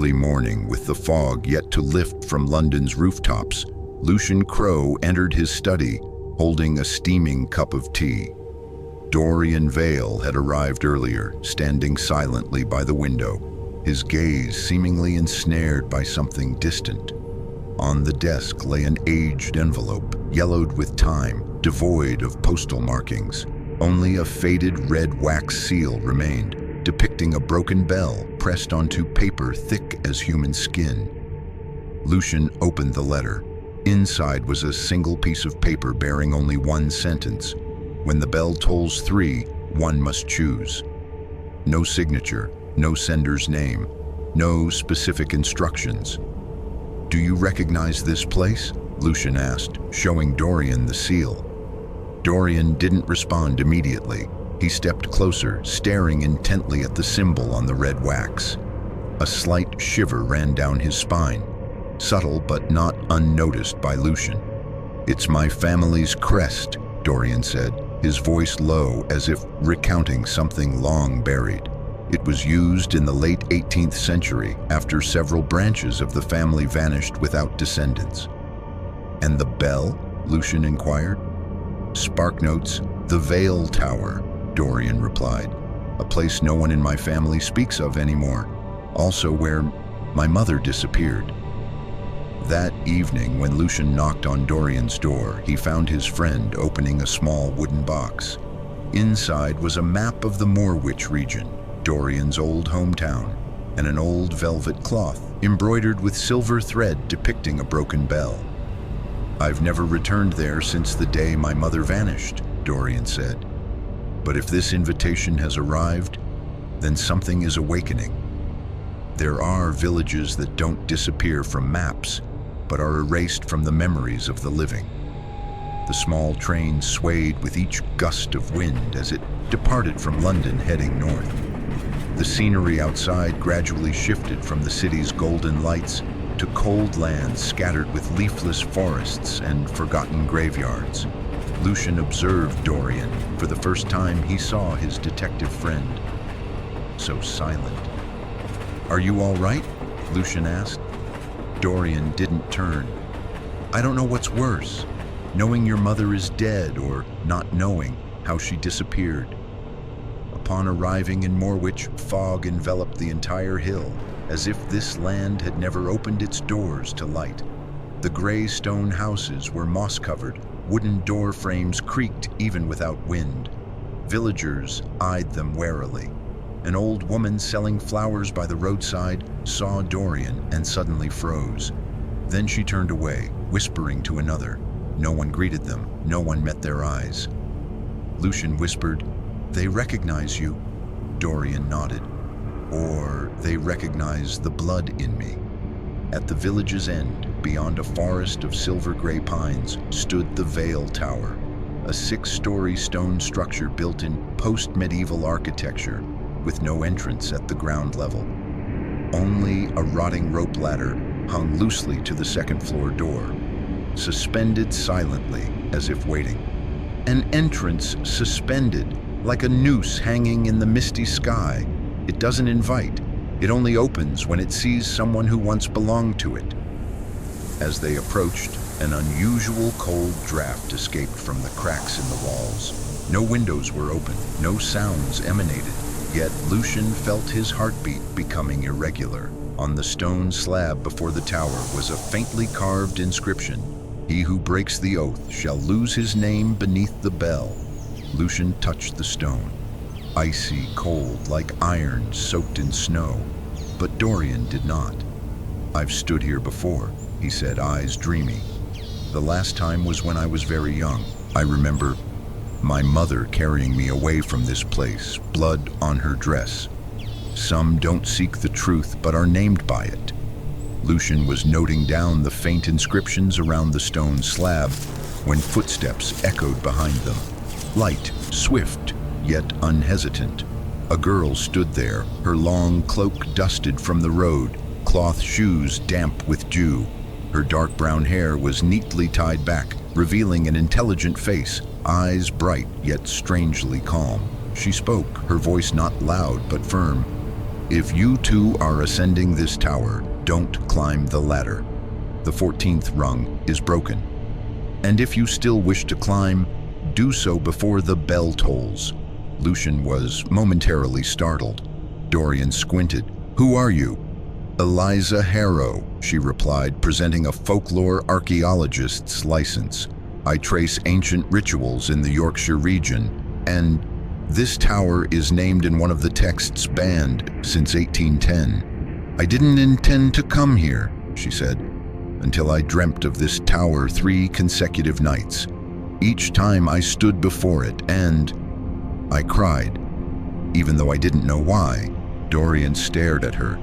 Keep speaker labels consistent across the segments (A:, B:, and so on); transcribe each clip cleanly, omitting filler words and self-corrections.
A: early morning, with the fog yet to lift from London's rooftops, Lucien Crowe entered his study, holding a steaming cup of tea. Dorian Vale had arrived earlier, standing silently by the window, his gaze seemingly ensnared by something distant. On the desk lay an aged envelope, yellowed with time, devoid of postal markings. Only a faded red wax seal remained, depicting a broken bell pressed onto paper thick as human skin. Lucien opened the letter. Inside was a single piece of paper bearing only one sentence. When the bell tolls 3, one must choose. No signature, no sender's name, no specific instructions. "Do you recognize this place?" Lucien asked, showing Dorian the seal. Dorian didn't respond immediately. He stepped closer, staring intently at the symbol on the red wax. A slight shiver ran down his spine, subtle but not unnoticed by Lucien. "It's my family's crest," Dorian said, his voice low as if recounting something long buried. "It was used in the late 18th century after several branches of the family vanished without descendants." "And the bell?" Lucien inquired. "Spark notes, the Vale Tower," Dorian replied. "A place no one in my family speaks of anymore. Also where my mother disappeared." That evening, when Lucien knocked on Dorian's door, he found his friend opening a small wooden box. Inside was a map of the Moorwich region, Dorian's old hometown, and an old velvet cloth embroidered with silver thread depicting a broken bell. "I've never returned there since the day my mother vanished," Dorian said. "But if this invitation has arrived, then something is awakening. There are villages that don't disappear from maps, but are erased from the memories of the living." The small train swayed with each gust of wind as it departed from London heading north. The scenery outside gradually shifted from the city's golden lights to cold lands scattered with leafless forests and forgotten graveyards. Lucien observed Dorian. For the first time, he saw his detective friend. So silent. "Are you all right?" Lucien asked. Dorian didn't turn. "I don't know what's worse, knowing your mother is dead or not knowing how she disappeared." Upon arriving in Moorwich, fog enveloped the entire hill, as if this land had never opened its doors to light. The gray stone houses were moss-covered, wooden door frames creaked even without wind. Villagers eyed them warily. An old woman selling flowers by the roadside saw Dorian and suddenly froze. Then she turned away, whispering to another. No one greeted them, no one met their eyes. Lucien whispered, "They recognize you." Dorian nodded. "Or they recognize the blood in me." At the village's end, beyond a forest of silver-gray pines, stood the Vale Tower, a 6-story stone structure built in post-medieval architecture, with no entrance at the ground level. Only a rotting rope ladder hung loosely to the second-floor door, suspended silently as if waiting. An entrance suspended, like a noose hanging in the misty sky. It doesn't invite. It only opens when it sees someone who once belonged to it. As they approached, an unusual cold draft escaped from the cracks in the walls. No windows were open, no sounds emanated. Yet Lucien felt his heartbeat becoming irregular. On the stone slab before the tower was a faintly carved inscription. "He who breaks the oath shall lose his name beneath the bell." Lucien touched the stone. Icy cold, like iron soaked in snow. But Dorian did not. "I've stood here before," he said, eyes dreamy. "The last time was when I was very young. I remember my mother carrying me away from this place, blood on her dress. Some don't seek the truth but are named by it." Lucien was noting down the faint inscriptions around the stone slab when footsteps echoed behind them. Light, swift, yet unhesitant. A girl stood there, her long cloak dusted from the road, cloth shoes damp with dew. Her dark brown hair was neatly tied back, revealing an intelligent face, eyes bright yet strangely calm. She spoke, her voice not loud but firm. If you too are ascending this tower, don't climb the ladder. The 14th rung is broken. And if you still wish to climb, do so before the bell tolls. Lucien was momentarily startled. Dorian squinted. Who are you? Eliza Harrow, she replied, presenting a folklore archaeologist's license. I trace ancient rituals in the Yorkshire region, and this tower is named in one of the texts banned since 1810. I didn't intend to come here, she said, until I dreamt of this tower 3 consecutive nights. Each time I stood before it, and I cried, even though I didn't know why. Dorian stared at her.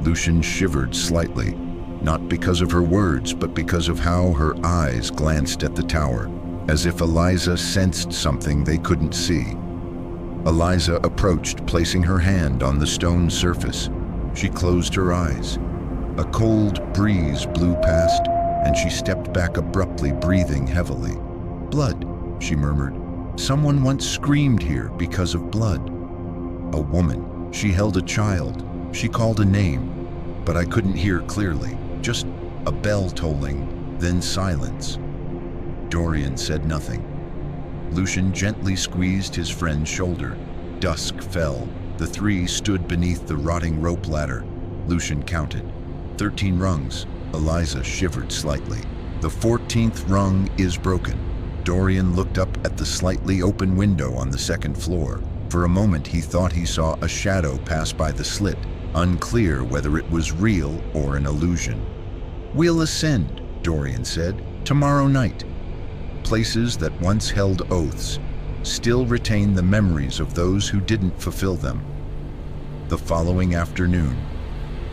A: Lucien shivered slightly, not because of her words, but because of how her eyes glanced at the tower, as if Eliza sensed something they couldn't see. Eliza approached, placing her hand on the stone surface. She closed her eyes. A cold breeze blew past, and she stepped back abruptly, breathing heavily. Blood, she murmured. Someone once screamed here because of blood. A woman. She held a child. She called a name, but I couldn't hear clearly. Just a bell tolling, then silence. Dorian said nothing. Lucien gently squeezed his friend's shoulder. Dusk fell. The 3 stood beneath the rotting rope ladder. Lucien counted. 13 rungs. Eliza shivered slightly. The 14th rung is broken. Dorian looked up at the slightly open window on the 2nd floor. For a moment he thought he saw a shadow pass by the slit, unclear whether it was real or an illusion. We'll ascend, Dorian said, tomorrow night. Places that once held oaths still retain the memories of those who didn't fulfill them. The following afternoon,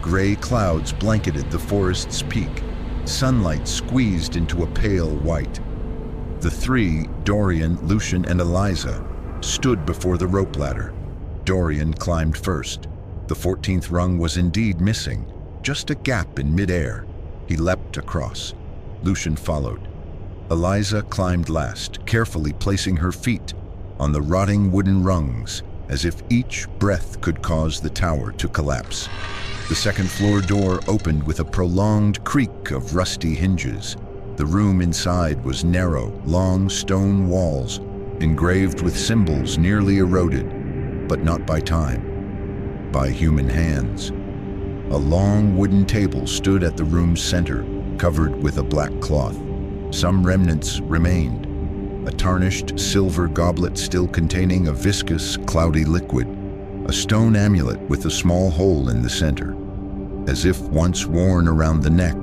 A: gray clouds blanketed the forest's peak. Sunlight squeezed into a pale white. The 3, Dorian, Lucien, and Eliza, stood before the rope ladder. Dorian climbed first. The 14th rung was indeed missing, just a gap in midair. He leapt across. Lucien followed. Eliza climbed last, carefully placing her feet on the rotting wooden rungs, as if each breath could cause the tower to collapse. The 2nd floor door opened with a prolonged creak of rusty hinges. The room inside was narrow, long stone walls, engraved with symbols nearly eroded, but not by time, by human hands. A long wooden table stood at the room's center, covered with a black cloth. Some remnants remained. A tarnished silver goblet still containing a viscous, cloudy liquid. A stone amulet with a small hole in the center, as if once worn around the neck,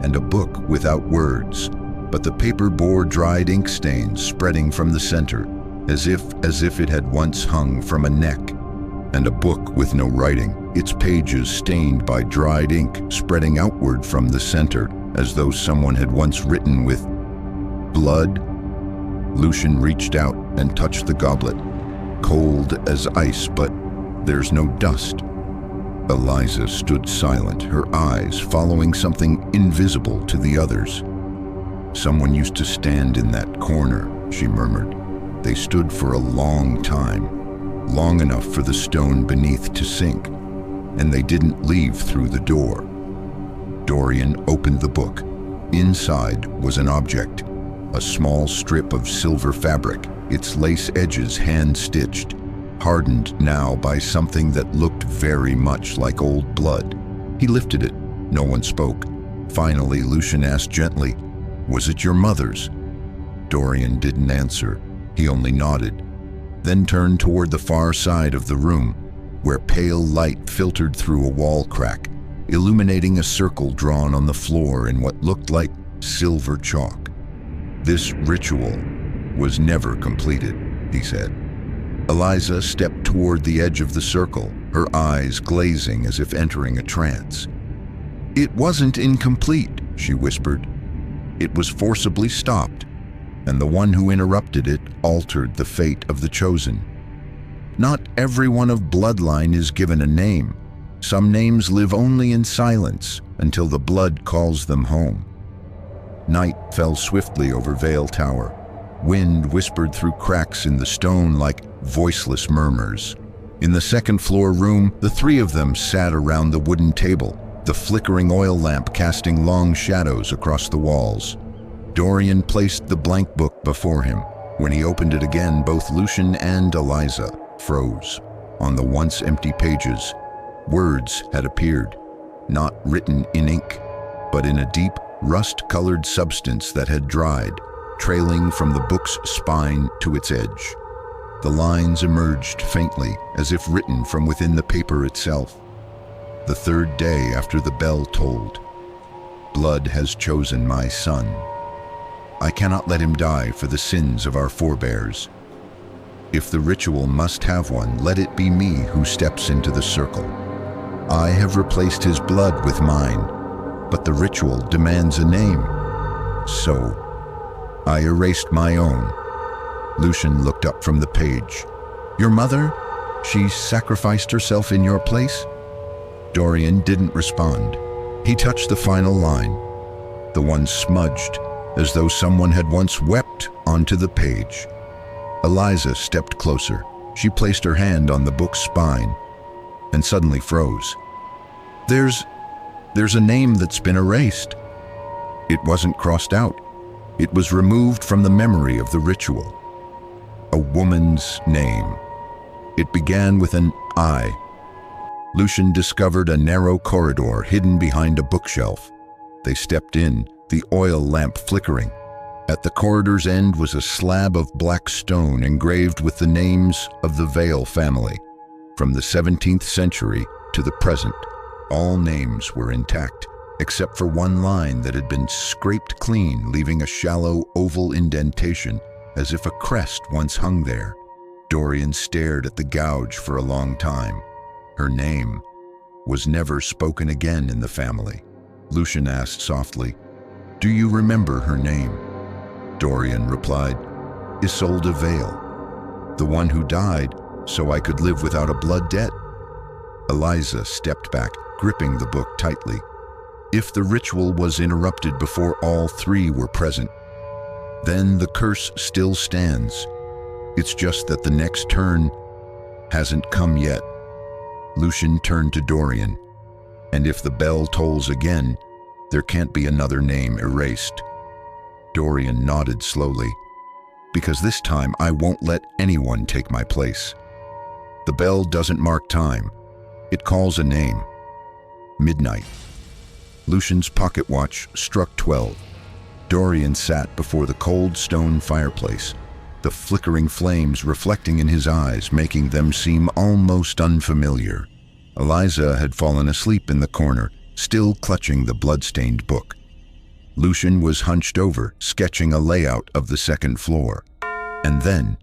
A: and a book without words, but the paper bore dried ink stains spreading from the center, as if it had once hung from a neck. And a book with no writing, its pages stained by dried ink spreading outward from the center, as though someone had once written with blood. Lucien reached out and touched the goblet. Cold as ice, but there's no dust. Eliza stood silent, her eyes following something invisible to the others. Someone used to stand in that corner, she murmured. They stood for a long time, long enough for the stone beneath to sink, and they didn't leave through the door. Dorian opened the book. Inside was an object, a small strip of silver fabric, its lace edges hand-stitched, hardened now by something that looked very much like old blood. He lifted it. No one spoke. Finally, Lucien asked gently, "Was it your mother's?" Dorian didn't answer. He only nodded, then turned toward the far side of the room, where pale light filtered through a wall crack, illuminating a circle drawn on the floor in what looked like silver chalk. This ritual was never completed, he said. Eliza stepped toward the edge of the circle, her eyes glazing as if entering a trance. "It wasn't incomplete," she whispered. "It was forcibly stopped, and the one who interrupted it altered the fate of the chosen. Not everyone of bloodline is given a name. Some names live only in silence until the blood calls them home." Night fell swiftly over Vale Tower. Wind whispered through cracks in the stone like voiceless murmurs. In the second-floor room, the three of them sat around the wooden table, the flickering oil lamp casting long shadows across the walls. Dorian placed the blank book before him. When he opened it again, both Lucien and Eliza froze. On the once empty pages, words had appeared, not written in ink, but in a deep, rust-colored substance that had dried, trailing from the book's spine to its edge. The lines emerged faintly, as if written from within the paper itself. The third day after the bell tolled. Blood has chosen my son. I cannot let him die for the sins of our forebears. If the ritual must have one, let it be me who steps into the circle. I have replaced his blood with mine, but the ritual demands a name. So, I erased my own. Lucien looked up from the page. Your mother? She sacrificed herself in your place? Dorian didn't respond. He touched the final line, the one smudged, as though someone had once wept onto the page. Eliza stepped closer. She placed her hand on the book's spine and suddenly froze. There's a name that's been erased. It wasn't crossed out. It was removed from the memory of the ritual. A woman's name. It began with an I. Lucien discovered a narrow corridor hidden behind a bookshelf. They stepped in, the oil lamp flickering. At the corridor's end was a slab of black stone engraved with the names of the Vale family. From the 17th century to the present, all names were intact, except for one line that had been scraped clean, leaving a shallow oval indentation, as if a crest once hung there. Dorian stared at the gouge for a long time. Her name was never spoken again in the family. Lucien asked softly, "Do you remember her name?" Dorian replied, "Isolde Vale, the one who died so I could live without a blood debt." Eliza stepped back, gripping the book tightly. If the ritual was interrupted before all three were present, then the curse still stands. It's just that the next turn hasn't come yet. Lucien turned to Dorian. And if the bell tolls again, there can't be another name erased. Dorian nodded slowly. Because this time I won't let anyone take my place. The bell doesn't mark time. It calls a name. Midnight. Lucien's pocket watch struck 12. Dorian sat before the cold stone fireplace, the flickering flames reflecting in his eyes, making them seem almost unfamiliar. Eliza had fallen asleep in the corner, still clutching the blood-stained book. Lucien was hunched over, sketching a layout of the second floor. And then,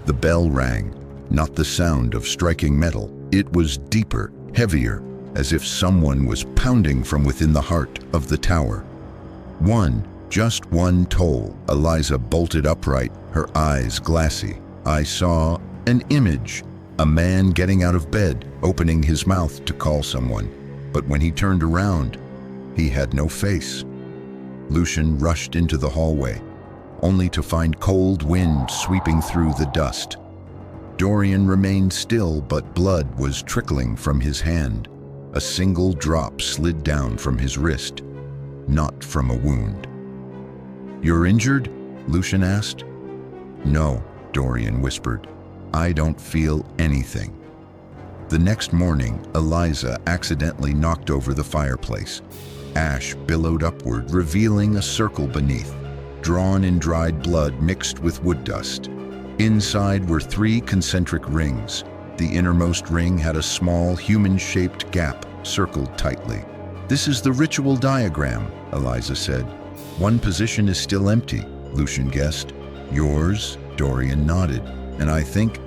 A: the bell rang, not the sound of striking metal. It was deeper, heavier, as if someone was pounding from within the heart of the tower. Just one toll. Eliza bolted upright, her eyes glassy. I saw an image, a man getting out of bed, opening his mouth to call someone. But when he turned around, he had no face. Lucien rushed into the hallway, only to find cold wind sweeping through the dust. Dorian remained still, but blood was trickling from his hand. A single drop slid down from his wrist, not from a wound. "You're injured?" Lucien asked. "No," Dorian whispered. "I don't feel anything." The next morning, Eliza accidentally knocked over the fireplace. Ash billowed upward, revealing a circle beneath, drawn in dried blood mixed with wood dust. Inside were 3 concentric rings. The innermost ring had a small, human-shaped gap circled tightly. "This is the ritual diagram," Eliza said. "One position is still empty," Lucien guessed. "Yours?" Dorian nodded. "And I think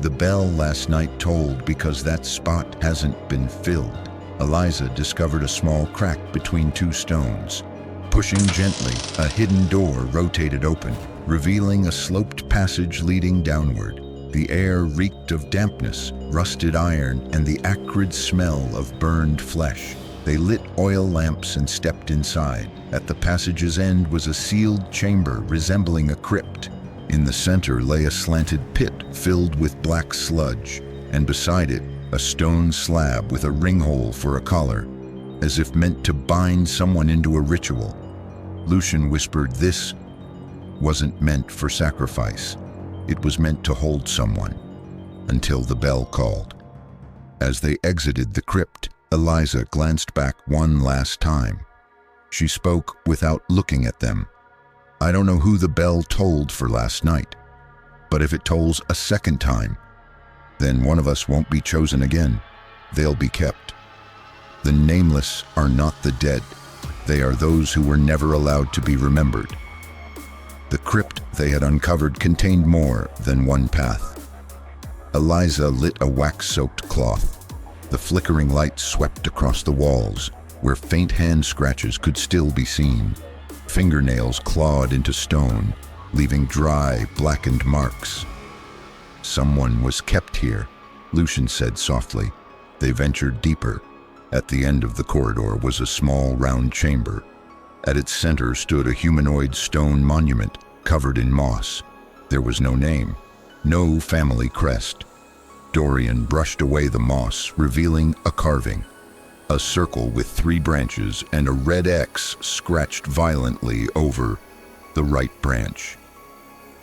A: the bell last night tolled because that spot hasn't been filled." Eliza discovered a small crack between 2 stones. Pushing gently, a hidden door rotated open, revealing a sloped passage leading downward. The air reeked of dampness, rusted iron, and the acrid smell of burned flesh. They lit oil lamps and stepped inside. At the passage's end was a sealed chamber resembling a crypt. In the center lay a slanted pit filled with black sludge, and beside it, a stone slab with a ring hole for a collar, as if meant to bind someone into a ritual. Lucien whispered, "This wasn't meant for sacrifice. It was meant to hold someone," until the bell called. As they exited the crypt, Eliza glanced back one last time. She spoke without looking at them. "I don't know who the bell tolled for last night, but if it tolls a second time, then one of us won't be chosen again. They'll be kept. The nameless are not the dead. They are those who were never allowed to be remembered." The crypt they had uncovered contained more than one path. Eliza lit a wax-soaked cloth. The flickering light swept across the walls, where faint hand scratches could still be seen. Fingernails clawed into stone, leaving dry, blackened marks. "Someone was kept here," Lucien said softly. They ventured deeper. At the end of the corridor was a small, round chamber. At its center stood a humanoid stone monument covered in moss. There was no name, no family crest. Dorian brushed away the moss, revealing a carving. A circle with 3 branches and a red X scratched violently over the right branch.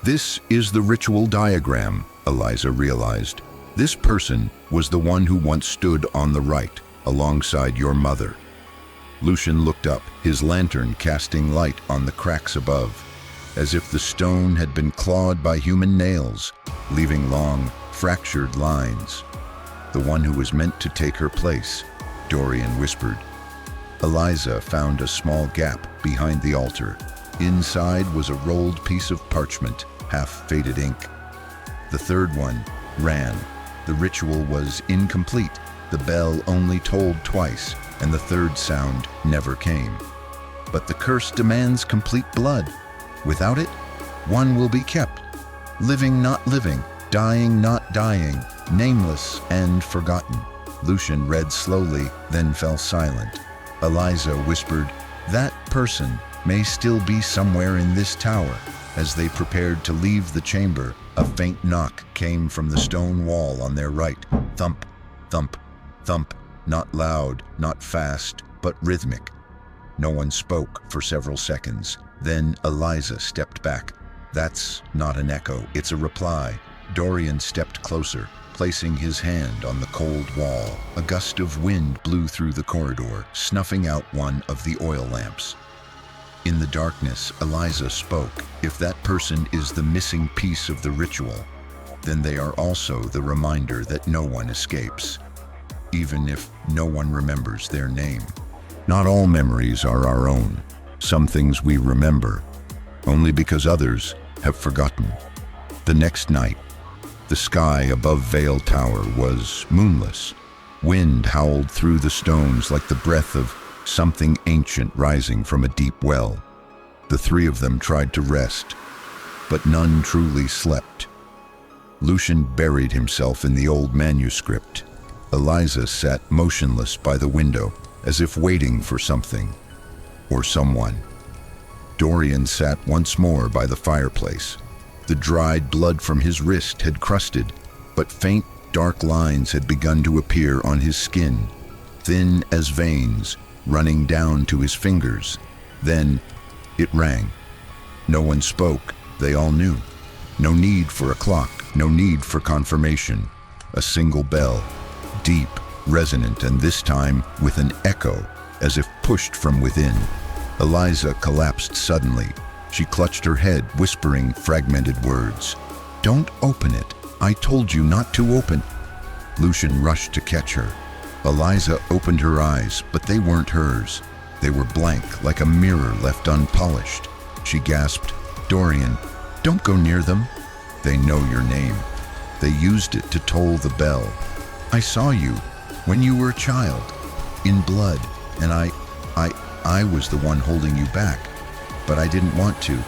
A: "This is the ritual diagram," Eliza realized. "This person was the one who once stood on the right, alongside your mother." Lucien looked up, his lantern casting light on the cracks above, as if the stone had been clawed by human nails, leaving long, fractured lines. "The one who was meant to take her place," Dorian whispered. Eliza found a small gap behind the altar. Inside was a rolled piece of parchment, half-faded ink. The third one ran. The ritual was incomplete. The bell only tolled twice, and the third sound never came. "But the curse demands complete blood. Without it, one will be kept. Living not living, dying not dying, nameless and forgotten." Lucien read slowly, then fell silent. Eliza whispered, "That person may still be somewhere in this tower." As they prepared to leave the chamber, a faint knock came from the stone wall on their right. Thump, thump, thump, not loud, not fast, but rhythmic. No one spoke for several seconds. Then Eliza stepped back. "That's not an echo, it's a reply." Dorian stepped closer, placing his hand on the cold wall. A gust of wind blew through the corridor, snuffing out one of the oil lamps. In the darkness, Eliza spoke. "If that person is the missing piece of the ritual, then they are also the reminder that no one escapes, even if no one remembers their name. Not all memories are our own. Some things we remember, only because others have forgotten." The next night, the sky above Vale Tower was moonless. Wind howled through the stones like the breath of something ancient rising from a deep well. The 3 of them tried to rest, but none truly slept. Lucien buried himself in the old manuscript. Eliza sat motionless by the window, as if waiting for something or someone. Dorian sat once more by the fireplace. The dried blood from his wrist had crusted, but faint, dark lines had begun to appear on his skin, thin as veins, running down to his fingers. Then it rang. No one spoke. They all knew. No need for a clock, no need for confirmation. A single bell, deep, resonant, and this time with an echo, as if pushed from within. Eliza collapsed suddenly. She clutched her head, whispering fragmented words. "Don't open it. I told you not to open." Lucien rushed to catch her. Eliza opened her eyes, but they weren't hers. They were blank, like a mirror left unpolished. She gasped, "Dorian, don't go near them. They know your name. They used it to toll the bell. I saw you when you were a child, in blood, and I was the one holding you back, but I didn't want to."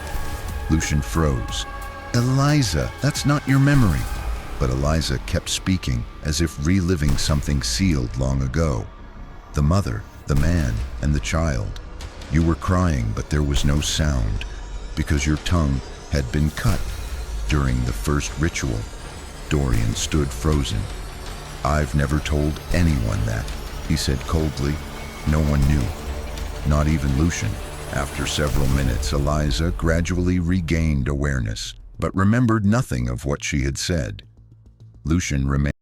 A: Lucien froze. "Eliza, that's not your memory." But Eliza kept speaking, as if reliving something sealed long ago. "The mother, the man, and the child. You were crying, but there was no sound, because your tongue had been cut during the first ritual." Dorian stood frozen. "I've never told anyone that," he said coldly. No one knew, not even Lucien. After several minutes, Eliza gradually regained awareness, but remembered nothing of what she had said. Lucien remained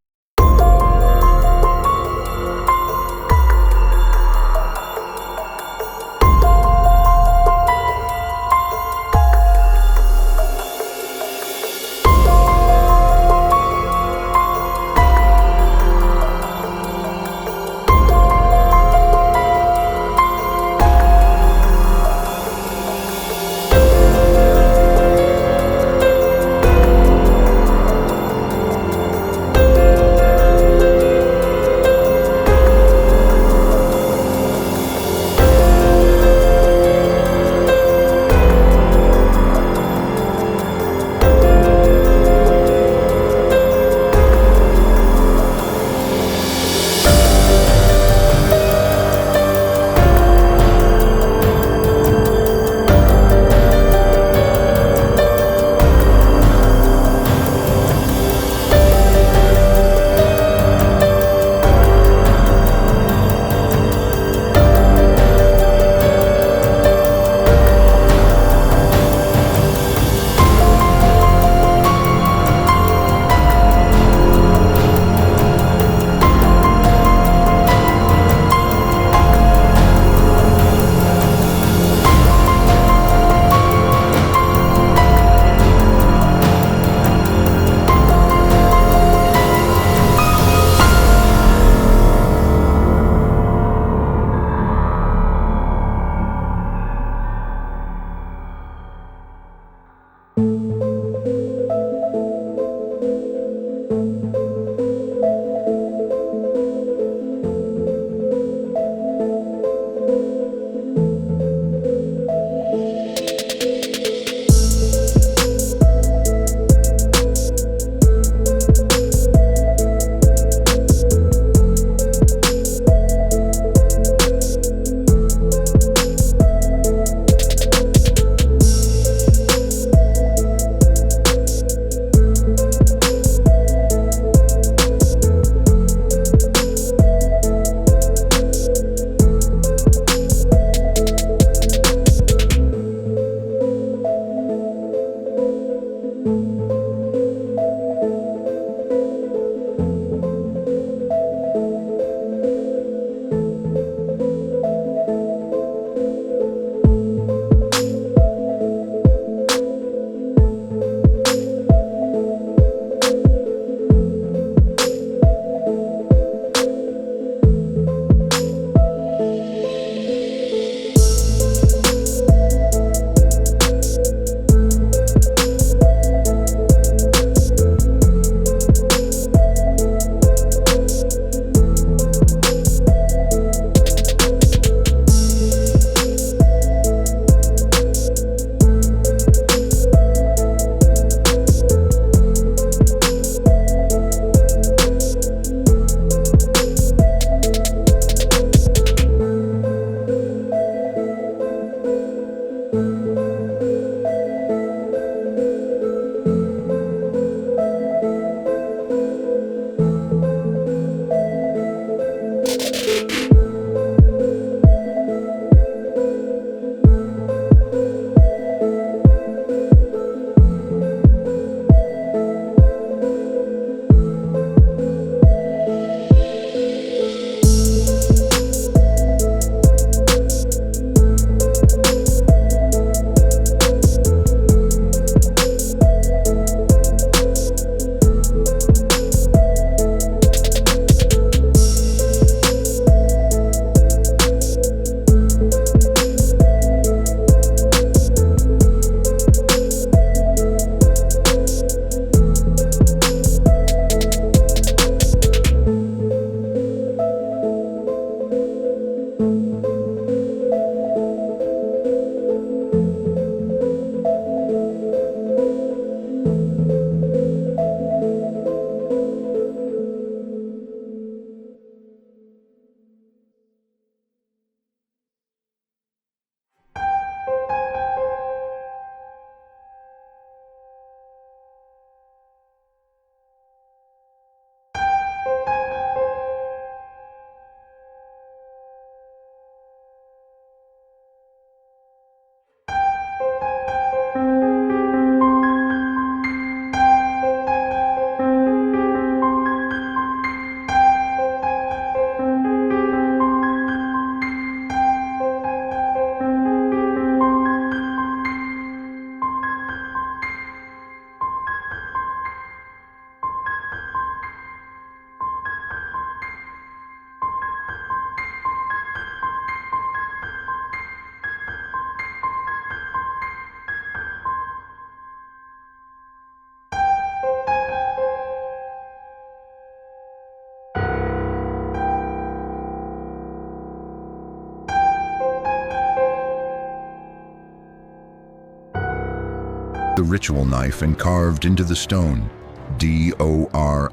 A: the ritual knife and carved into the stone, Dorian Vale.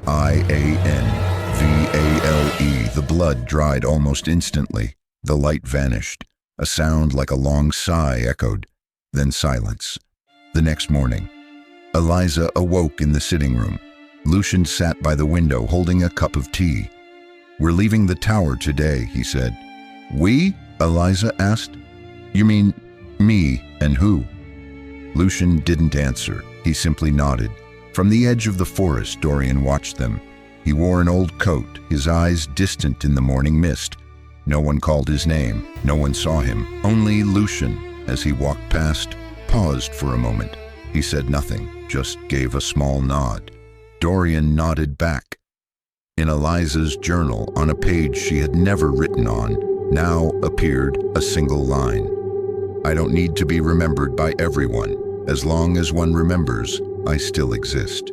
A: The blood dried almost instantly. The light vanished. A sound like a long sigh echoed, then silence. The next morning, Eliza awoke in the sitting room. Lucien sat by the window holding a cup of tea. "We're leaving the tower today," he said. "We?" Eliza asked. "You mean me and who?" Lucien didn't answer. He simply nodded. From the edge of the forest, Dorian watched them. He wore an old coat, his eyes distant in the morning mist. No one called his name. No one saw him. Only Lucien, as he walked past, paused for a moment. He said nothing, just gave a small nod. Dorian nodded back. In Eliza's journal, on a page she had never written on, now appeared a single line. "I don't need to be remembered by everyone. As long as one remembers, I still exist."